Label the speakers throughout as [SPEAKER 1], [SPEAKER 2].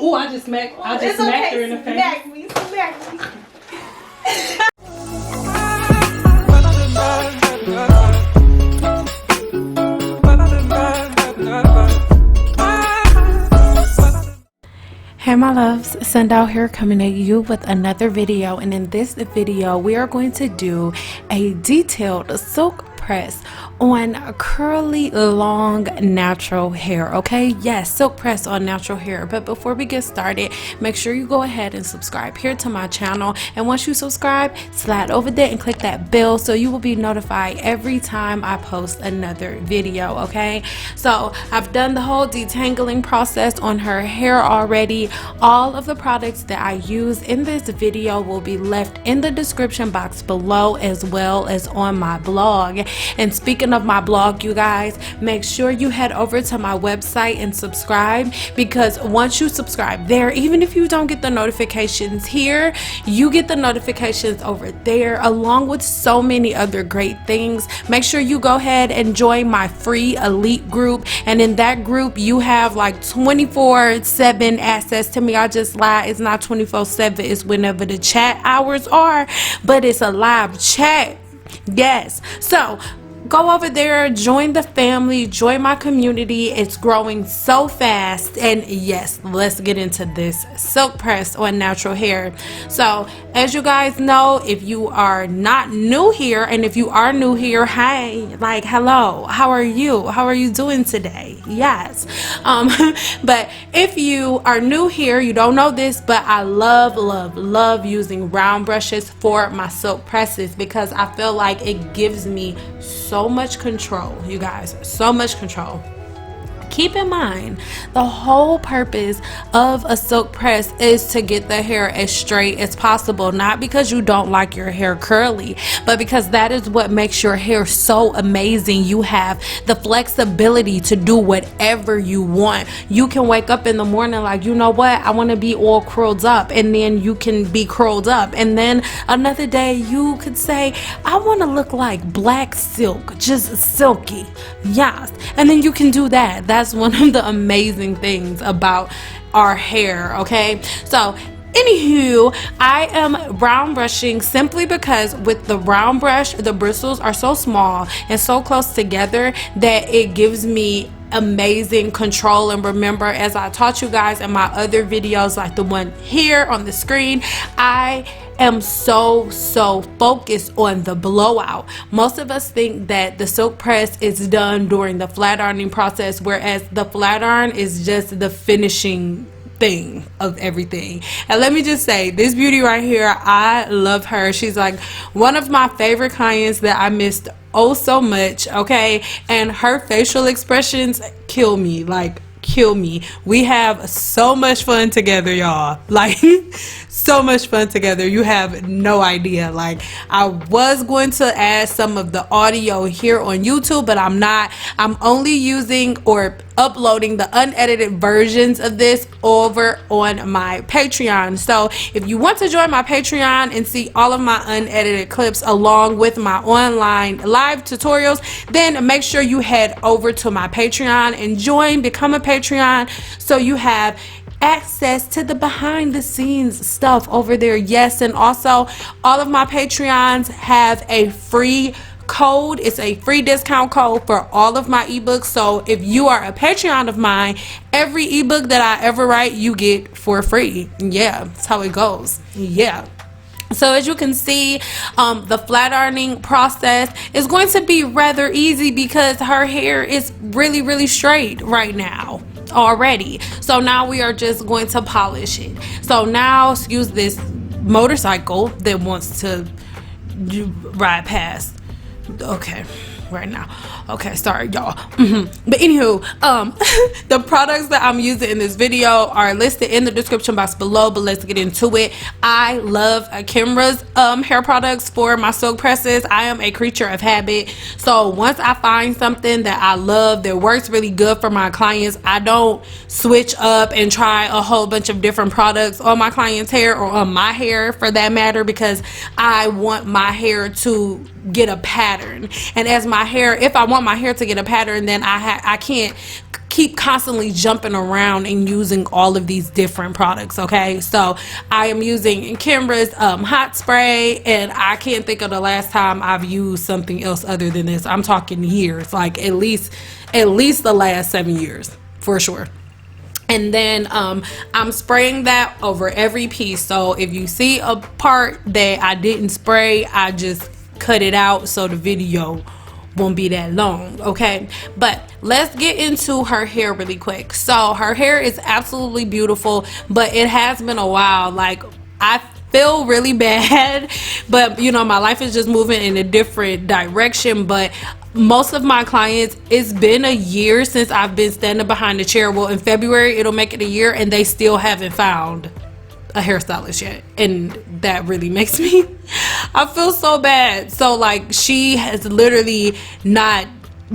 [SPEAKER 1] Ooh, I just smacked her in the face.
[SPEAKER 2] Smack me.
[SPEAKER 3] Hey my loves, Sundown here coming at you with another video, and in this video we are going to do a detailed silk press on curly long natural hair. Okay, yes, silk press on natural hair. But before we get started, make sure you go ahead and subscribe here to my channel, and once you subscribe, slide over there and click that bell so you will be notified every time I post another video. Okay, so I've done the whole detangling process on her hair already. All of the products that I use in this video will be left in the description box below, as well as on my blog. And speaking of my blog, you guys, make sure you head over to my website and subscribe, because once you subscribe there, even if you don't get the notifications here, you get the notifications over there, along with so many other great things. Make sure you go ahead and join my free elite group, and in that group you have like 24/7 access to me. I just lied, it's not 24/7, it's whenever the chat hours are, but it's a live chat. Yes, so go over there, join the family, join my community. It's growing so fast. And yes, let's get into this silk press on natural hair. So as you guys know, if you are not new here, and if you are new here, hey, like, hello, how are you doing today? Yes. But if you are new here, you don't know this, but I love using round brushes for my silk presses, because I feel like it gives me so much control, you guys, so much control. Keep in mind, the whole purpose of a silk press is to get the hair as straight as possible, not because you don't like your hair curly, but because that is what makes your hair so amazing. You have the flexibility to do whatever you want. You can wake up in the morning like, you know what, I want to be all curled up, and then you can be curled up, and then another day you could say, I want to look like black silk, just silky. Yes, and then you can do that. That's one of the amazing things about our hair. Okay, so anywho, I am round brushing simply because with the round brush, the bristles are so small and so close together that it gives me amazing control. And remember, as I taught you guys in my other videos, like the one here on the screen, I am so focused on the blowout. Most of us think that the silk press is done during the flat ironing process, whereas the flat iron is just the finishing thing of everything. And let me just say, this beauty right here, I love her. She's like one of my favorite clients that I missed oh so much. Okay, and her facial expressions kill me, like kill me. We have so much fun together, y'all, like so much fun together, you have no idea. Like, I was going to add some of the audio here on YouTube, but I'm not. I'm only using or uploading the unedited versions of this over on my Patreon. So if you want to join my Patreon and see all of my unedited clips along with my online live tutorials, then make sure you head over to my Patreon and join, become a Patreon, so you have access to the behind the scenes stuff over there. Yes, and also all of my Patreons have a free code. It's a free discount code for all of my ebooks. So if you are a Patreon of mine, every ebook that I ever write, you get for free. Yeah, that's how it goes. Yeah. So as you can see, the flat ironing process is going to be rather easy because her hair is really straight right now already. So now we are just going to polish it. So now, excuse this motorcycle that wants to ride past. Okay, right now. Okay, sorry y'all. But anywho, the products that I'm using in this video are listed in the description box below, but let's get into it. I love Kimbra's hair products for my silk presses. I am a creature of habit, so once I find something that I love that works really good for my clients, I don't switch up and try a whole bunch of different products on my clients' hair, or on my hair for that matter, because I want my hair to get a pattern. And as my hair, if I want my hair to get a pattern, then I can't keep constantly jumping around and using all of these different products. Okay, so I am using Kimbra's hot spray, and I can't think of the last time I've used something else other than this. I'm talking years, like at least the last 7 years for sure. And then I'm spraying that over every piece. So if you see a part that I didn't spray, I just cut it out so the video won't be that long. Okay, but let's get into her hair really quick. So her hair is absolutely beautiful, but it has been a while. Like, I feel really bad, but you know, my life is just moving in a different direction. But most of my clients, it's been a year since I've been standing behind the chair. Well, in February it'll make it a year, and they still haven't found a hairstylist yet, and that really makes me I feel so bad. So like, she has literally not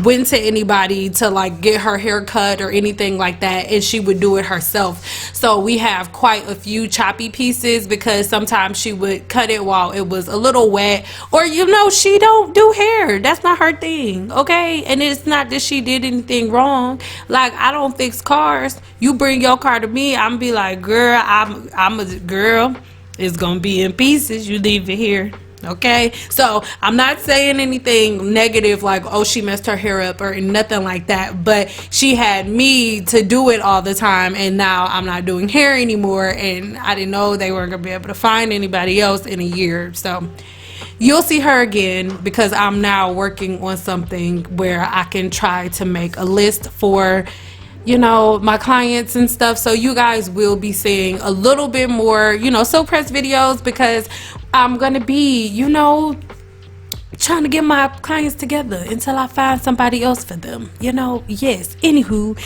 [SPEAKER 3] went to anybody to like get her hair cut or anything like that, and she would do it herself. So we have quite a few choppy pieces because sometimes she would cut it while it was a little wet, or you know, she don't do hair, that's not her thing. Okay, and it's not that she did anything wrong. Like, I don't fix cars. You bring your car to me, I'm be like, girl, I'm a girl, it's gonna be in pieces, you leave it here. Okay, so I'm not saying anything negative like, oh, she messed her hair up or nothing like that, but she had me to do it all the time, and now I'm not doing hair anymore, and I didn't know they weren't gonna be able to find anybody else in a year. So you'll see her again because I'm now working on something where I can try to make a list for, you know, my clients and stuff. So you guys will be seeing a little bit more, you know, silk press videos, because I'm gonna be, you know, trying to get my clients together until I find somebody else for them, you know. Yes, anywho,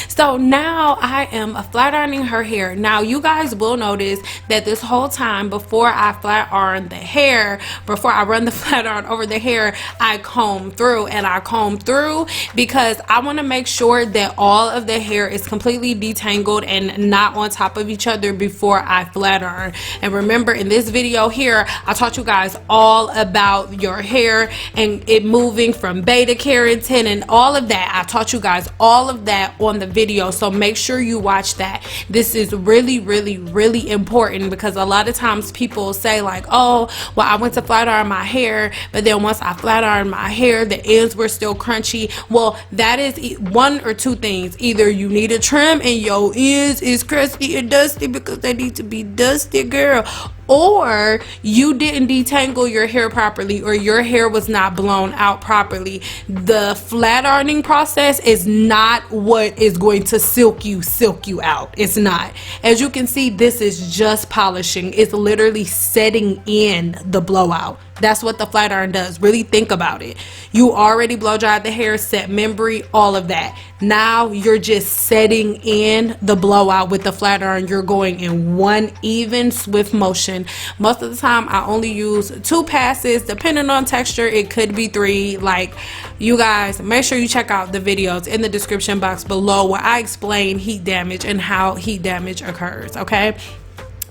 [SPEAKER 3] so now I am flat ironing her hair. Now you guys will notice that this whole time before I flat iron the hair, before I run the flat iron over the hair, I comb through, and I comb through because I want to make sure that all of the hair is completely detangled and not on top of each other before I flat iron. And remember, in this video here, I taught you guys all about your hair and it moving from beta keratin and all of that. I taught you guys all of that on the video, so make sure you watch that. This is really, really, really important because a lot of times people say like, oh, well, I went to flat iron my hair, but then once I flat ironed my hair, the ends were still crunchy. Well, that is one or two things. Either you need a trim and your ends is crusty and dusty because they need to be dusty, girl, or you didn't detangle your hair properly, or your hair was not blown out properly. The flat ironing process is not what is going to silk you out. It's not. As you can see, this is just polishing. It's literally setting in the blowout. That's what the flat iron does. Really think about it. You already blow dried the hair, set memory, all of that. Now you're just setting in the blowout with the flat iron. You're going in one even swift motion. Most of the time I only use 2 passes. Depending on texture, it could be 3. Like, you guys, make sure you check out the videos in the description box below where I explain heat damage and how heat damage occurs. Okay,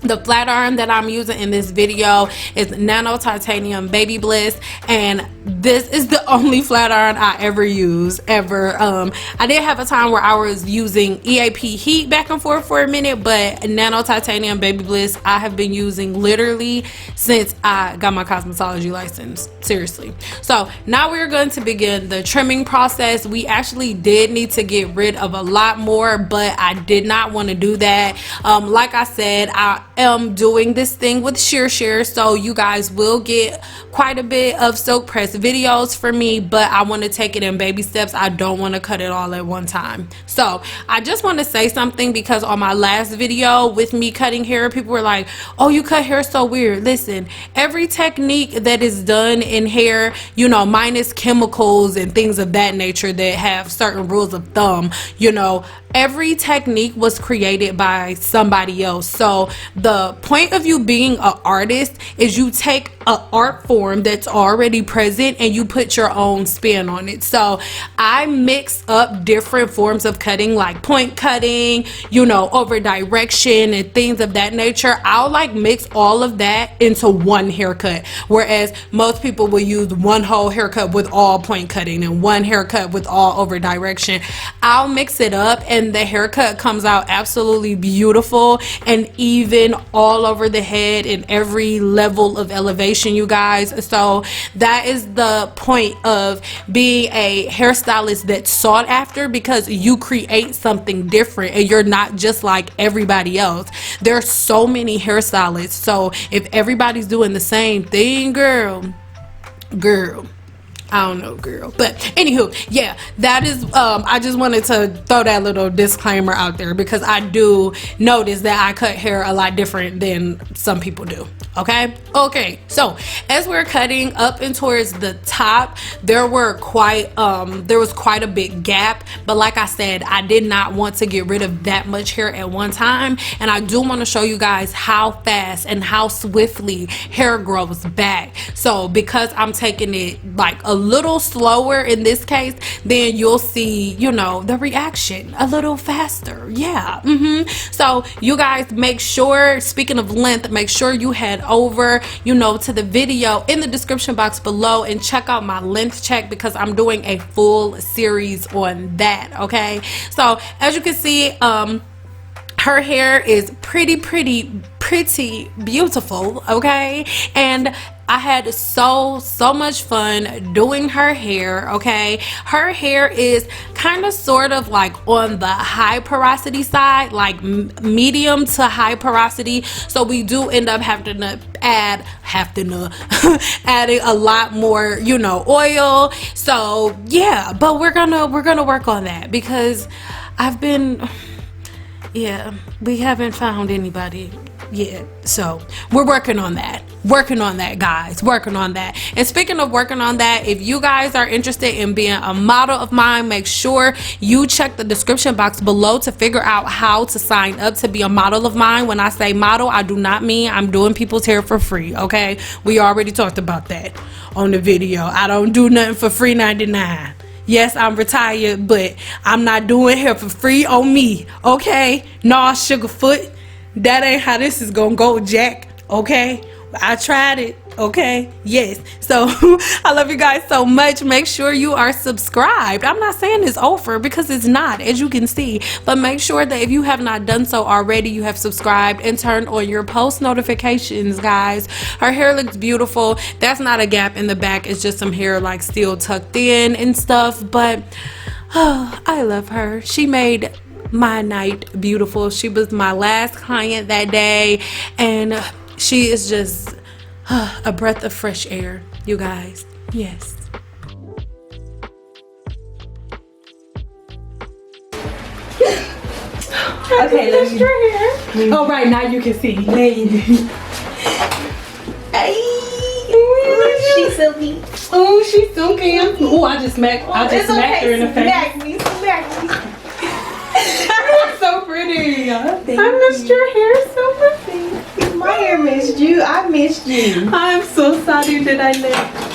[SPEAKER 3] the flat iron that I'm using in this video is Nano Titanium Baby Bliss, and this is the only flat iron I ever use ever. I did have a time where I was using EAP heat back and forth for a minute, but Nano Titanium Baby Bliss I have been using literally since I got my cosmetology license. Seriously. So now we're going to begin the trimming process. We actually did need to get rid of a lot more, but I did not want to do that. Like I said, I am doing this thing with SHEAR, so you guys will get quite a bit of silk press videos for me, but I want to take it in baby steps. I don't want to cut it all at one time. So I just want to say something, because on my last video with me cutting hair, people were like, oh, you cut hair so weird. Listen, every technique that is done in hair, you know, minus chemicals and things of that nature that have certain rules of thumb, you know, every technique was created by somebody else. So the point of you being an artist is you take an art form that's already present and you put your own spin on it. So I mix up different forms of cutting, like point cutting, you know, over direction and things of that nature. I'll like mix all of that into one haircut, whereas most people will use one whole haircut with all point cutting and one haircut with all over direction. I'll mix it up and the haircut comes out absolutely beautiful and even all over the head in every level of elevation, you guys. So that is the point of being a hairstylist that's sought after, because you create something different and you're not just like everybody else. There's so many hairstylists, so if everybody's doing the same thing, girl, I don't know, girl. But anywho, yeah, that is I just wanted to throw that little disclaimer out there, because I do notice that I cut hair a lot different than some people do. Okay, so as we're cutting up and towards the top, there was quite a big gap, but like I said, I did not want to get rid of that much hair at one time, and I do want to show you guys how fast and how swiftly hair grows back. So because I'm taking it like a little slower in this case, then you'll see, you know, the reaction a little faster. Yeah. So you guys, make sure, speaking of length, make sure you head over, you know, to the video in the description box below and check out my length check, because I'm doing a full series on that. Okay, so as you can see, her hair is pretty beautiful. Okay, and I had so much fun doing her hair. Okay, her hair is kind of sort of like on the high porosity side, like medium to high porosity, so we do end up having to adding a lot more, you know, oil. So yeah, but we're gonna work on that, because we haven't found anybody yet, so we're working on that, guys, working on that. And speaking of working on that, if you guys are interested in being a model of mine, make sure you check the description box below to figure out how to sign up to be a model of mine. When I say model, I do not mean I'm doing people's hair for free. Okay, we already talked about that on the video. I don't do nothing for free 99. Yes, I'm retired, but I'm not doing hair for free on me. Okay, nah, Sugarfoot, that ain't how this is gonna go, Jack. Okay, I tried it. Okay, yes. So I love you guys so much. Make sure you are subscribed. I'm not saying it's over, because it's not, as you can see, but make sure that if you have not done so already, you have subscribed and turned on your post notifications, guys. Her hair looks beautiful. That's not a gap in the back, it's just some hair like still tucked in and stuff, but I love her. She made my night beautiful. She was my last client that day, and she is just a breath of fresh air, you guys. Yes.
[SPEAKER 1] Okay, let me. Oh, right now you can see.
[SPEAKER 2] Hey, she's silky.
[SPEAKER 1] Oh, she's silky. Oh, I just smacked her in the face.
[SPEAKER 2] Smack me.
[SPEAKER 1] So pretty.
[SPEAKER 2] I missed your hair so pretty. My hair missed you. I missed you.
[SPEAKER 1] I'm so sorry that I left.